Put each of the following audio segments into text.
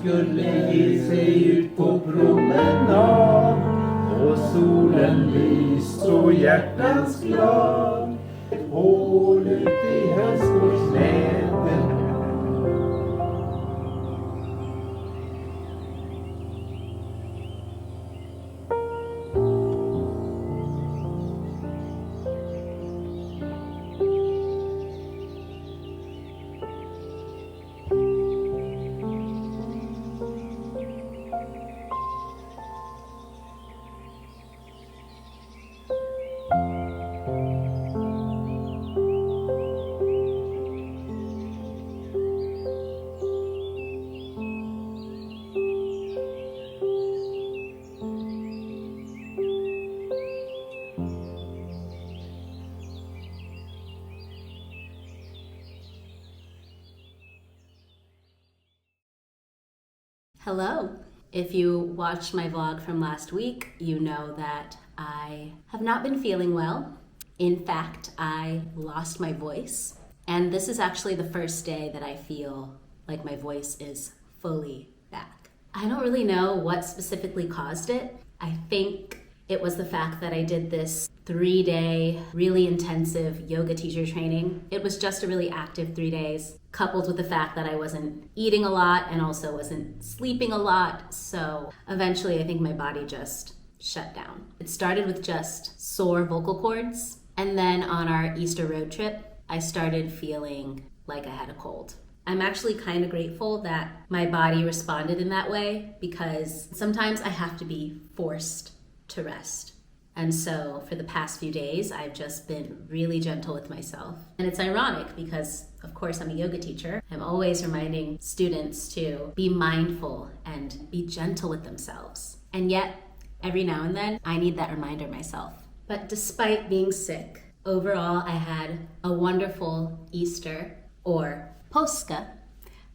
skulle ge sig ut på promenad och solen lyst och hjärtans glad. Hål ut i höstgårdssläden. Hello. If you watched my vlog from last week, you know that I have not been feeling well. In fact, I lost my voice. And this is actually the first day that I feel like my voice is fully back. I don't really know what specifically caused it. I think it was the fact that I did this 3-day, really intensive yoga teacher training. It was just a really active 3 days, coupled with the fact that I wasn't eating a lot and also wasn't sleeping a lot. So eventually I think my body just shut down. It started with just sore vocal cords. And then on our Easter road trip, I started feeling like I had a cold. I'm actually kind of grateful that my body responded in that way, because sometimes I have to be forced to rest. And so for the past few days, I've just been really gentle with myself. And it's ironic because, of course, I'm a yoga teacher. I'm always reminding students to be mindful and be gentle with themselves. And yet, every now and then, I need that reminder myself. But despite being sick, overall, I had a wonderful Easter, or Påske,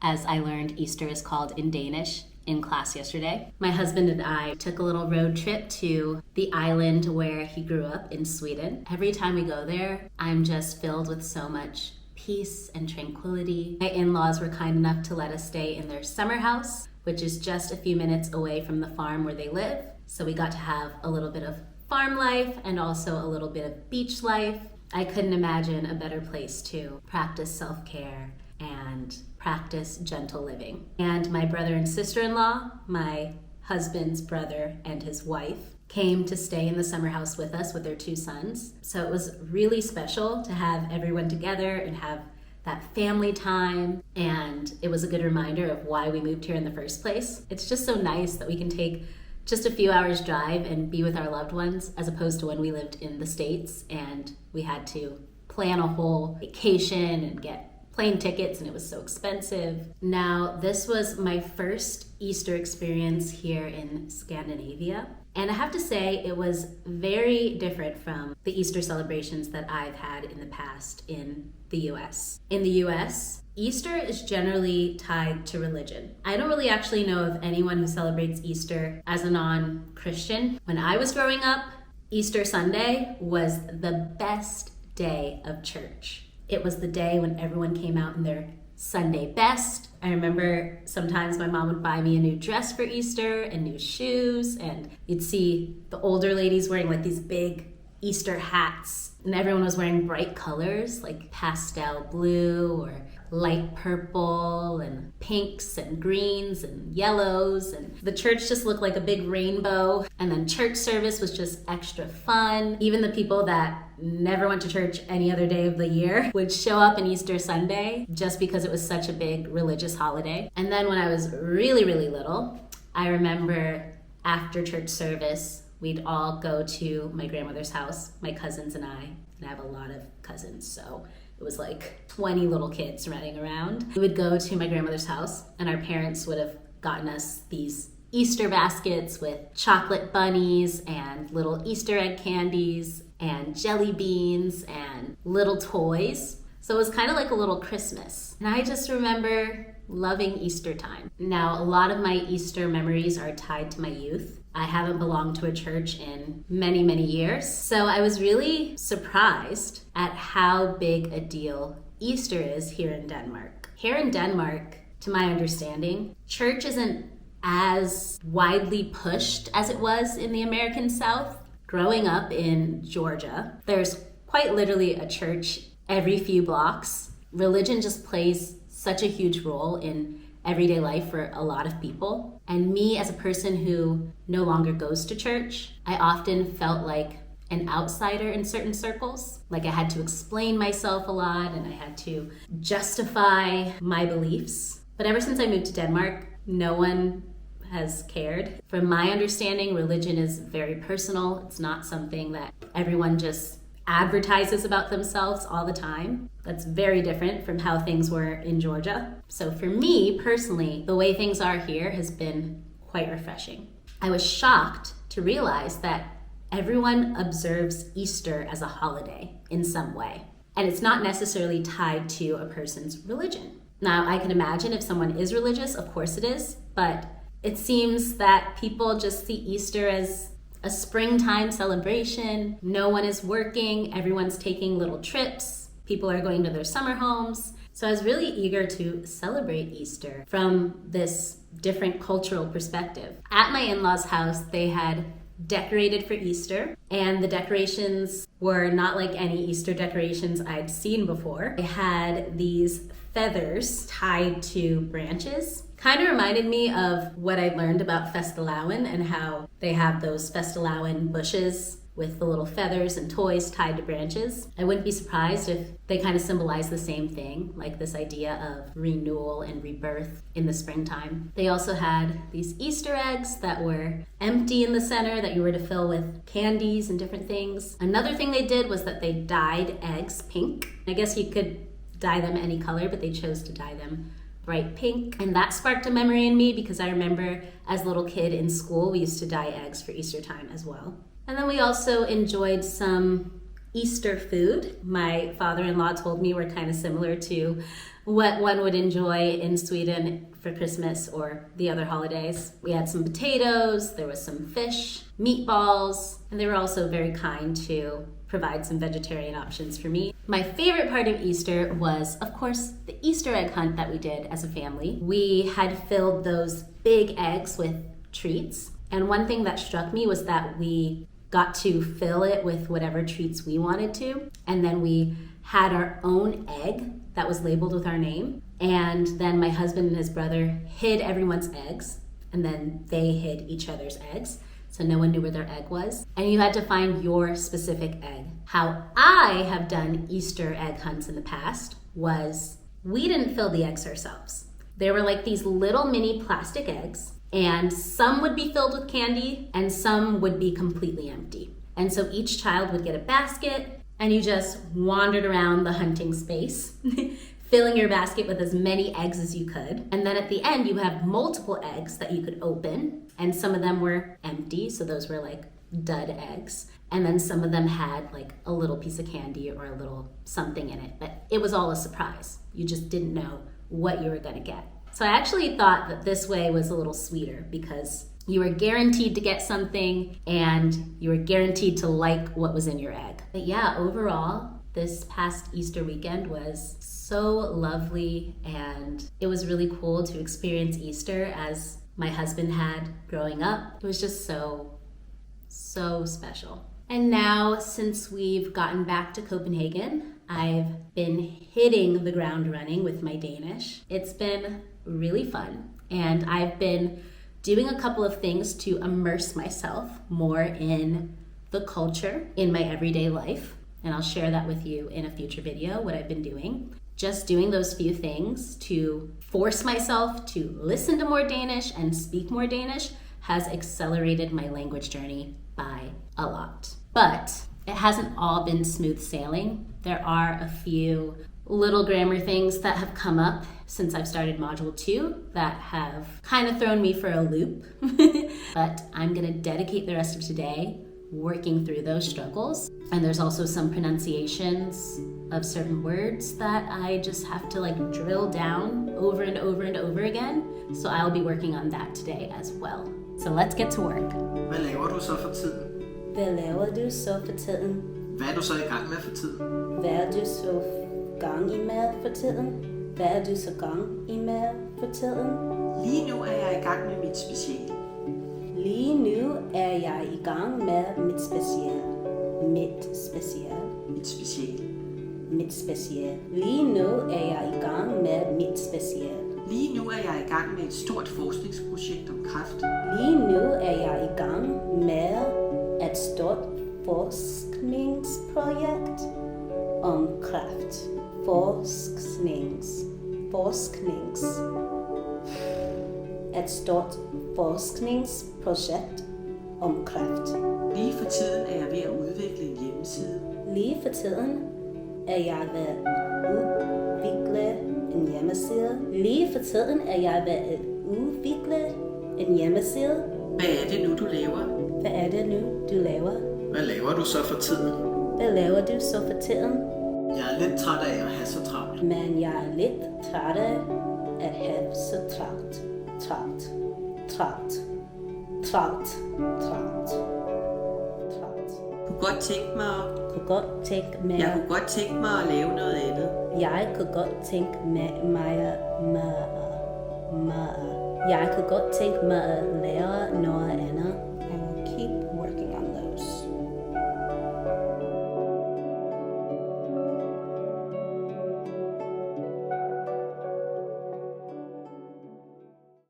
as I learned Easter is called in Danish, in class yesterday. My husband and I took a little road trip to the island where he grew up in Sweden. Every time we go there, I'm just filled with so much peace and tranquility. My in-laws were kind enough to let us stay in their summer house, which is just a few minutes away from the farm where they live. So we got to have a little bit of farm life and also a little bit of beach life. I couldn't imagine a better place to practice self-care and practice gentle living. And my brother and sister-in-law, my husband's brother and his wife, came to stay in the summer house with us with their 2 sons. So it was really special to have everyone together and have that family time. And it was a good reminder of why we moved here in the first place. It's just so nice that we can take just a few hours drive and be with our loved ones, as opposed to when we lived in the States and we had to plan a whole vacation and get plane tickets, and it was so expensive. Now, this was my first Easter experience here in Scandinavia. And I have to say, it was very different from the Easter celebrations that I've had in the past in the US. In the US, Easter is generally tied to religion. I don't really actually know of anyone who celebrates Easter as a non-Christian. When I was growing up, Easter Sunday was the best day of church. It was the day when everyone came out in their Sunday best. I remember sometimes my mom would buy me a new dress for Easter and new shoes, and you'd see the older ladies wearing like these big Easter hats, and everyone was wearing bright colors like pastel blue or light purple and pinks and greens and yellows, and the church just looked like a big rainbow. And then church service was just extra fun. Even the people that never went to church any other day of the year would show up on Easter Sunday just because it was such a big religious holiday. And then when I was really, really little, I remember after church service, we'd all go to my grandmother's house, my cousins and I have a lot of cousins, so it was like 20 little kids running around. We would go to my grandmother's house, and our parents would have gotten us these Easter baskets with chocolate bunnies and little Easter egg candies and jelly beans and little toys. So it was kind of like a little Christmas. And I just remember loving Easter time. Now, a lot of my Easter memories are tied to my youth. I haven't belonged to a church in many, many years. So I was really surprised at how big a deal Easter is here in Denmark. Here in Denmark, to my understanding, church isn't as widely pushed as it was in the American South. Growing up in Georgia, there's quite literally a church every few blocks. Religion just plays such a huge role in everyday life for a lot of people. And me, as a person who no longer goes to church, I often felt like an outsider in certain circles. Like I had to explain myself a lot and I had to justify my beliefs. But ever since I moved to Denmark, no one has cared. From my understanding, religion is very personal. It's not something that everyone just advertises about themselves all the time. That's very different from how things were in Georgia. So for me personally, the way things are here has been quite refreshing. I was shocked to realize that everyone observes Easter as a holiday in some way. And it's not necessarily tied to a person's religion. Now, I can imagine if someone is religious, of course it is, but it seems that people just see Easter as a springtime celebration. No one is working, everyone's taking little trips, people are going to their summer homes. So I was really eager to celebrate Easter from this different cultural perspective. At my in-laws' house, they had decorated for Easter, and the decorations were not like any Easter decorations I'd seen before. They had these feathers tied to branches. Kind of reminded me of what I learned about Fastelavn and how they have those Fastelavn bushes with the little feathers and toys tied to branches. I wouldn't be surprised if they kind of symbolize the same thing, like this idea of renewal and rebirth in the springtime. They also had these Easter eggs that were empty in the center that you were to fill with candies and different things. Another thing they did was that they dyed eggs pink. I guess you could dye them any color, but they chose to dye them bright pink. And that sparked a memory in me because I remember as a little kid in school, we used to dye eggs for Easter time as well. And then we also enjoyed some Easter food. My father-in-law told me we're kind of similar to what one would enjoy in Sweden for Christmas or the other holidays. We had some potatoes, there was some fish, meatballs, and they were also very kind to provide some vegetarian options for me. My favorite part of Easter was, of course, the Easter egg hunt that we did as a family. We had filled those big eggs with treats, and one thing that struck me was that we got to fill it with whatever treats we wanted to, and then we had our own egg that was labeled with our name, and then my husband and his brother hid everyone's eggs, and then they hid each other's eggs, so no one knew where their egg was, and you had to find your specific egg. How I have done Easter egg hunts in the past was we didn't fill the eggs ourselves. They were like these little mini plastic eggs, and some would be filled with candy and some would be completely empty. And so each child would get a basket and you just wandered around the hunting space, filling your basket with as many eggs as you could. And then at the end, you have multiple eggs that you could open, and some of them were empty, so those were like dud eggs. And then some of them had like a little piece of candy or a little something in it, but it was all a surprise. You just didn't know what you were gonna get. So I actually thought that this way was a little sweeter because you were guaranteed to get something and you were guaranteed to like what was in your egg. But yeah, overall, this past Easter weekend was so lovely, and it was really cool to experience Easter as my husband had growing up. It was just so special. And now, since we've gotten back to Copenhagen, I've been hitting the ground running with my Danish. It's been really fun, and I've been doing a couple of things to immerse myself more in the culture in my everyday life, and I'll share that with you in a future video, what I've been doing. Just doing those few things to force myself to listen to more Danish and speak more Danish has accelerated my language journey by a lot. But it hasn't all been smooth sailing. There are a few little grammar things that have come up since I've started Module 2 that have kind of thrown me for a loop. But I'm gonna dedicate the rest of today working through those struggles. And there's also some pronunciations of certain words that I just have to like drill down over and over and over again. So I'll be working on that today as well. So let's get to work. Hvad laver du så for tiden? Hvad laver du så for tiden? Hvad er du så i gang med for tiden? Hvad er du så gang i med for tiden? Hvad er du så gang i med for tiden? Lige nu er jeg i gang med mit mit speciale. Lige nu er jeg i gang med mit speciale. Mit speciale. Mit speciale. Lige nu er jeg i gang med mit speciale. Lige nu er jeg i gang med et stort forskningsprojekt om kræft. Lige nu er jeg i gang med et stort forskningsprojekt om kræft. Et stort forskningsprojekt om kræft. Lige for tiden er jeg ved at udvikle en hjemmeside. Lige for tiden er jeg ved at udvikle en hjemmeside. Lige for tiden er jeg ved at udvikle en hjemmeside. Hvad er det nu, du laver? Hvad er det nu, du laver? Hvad laver du så for tiden? Hvad laver du så for tiden? Jeg er lidt træt af at have så travlt. Men jeg er lidt træt af at have så travlt. Kunne godt tænke mig Jeg kunne godt tænke mig at lave noget andet. Jeg kunne godt tænke mig at lære noget andet.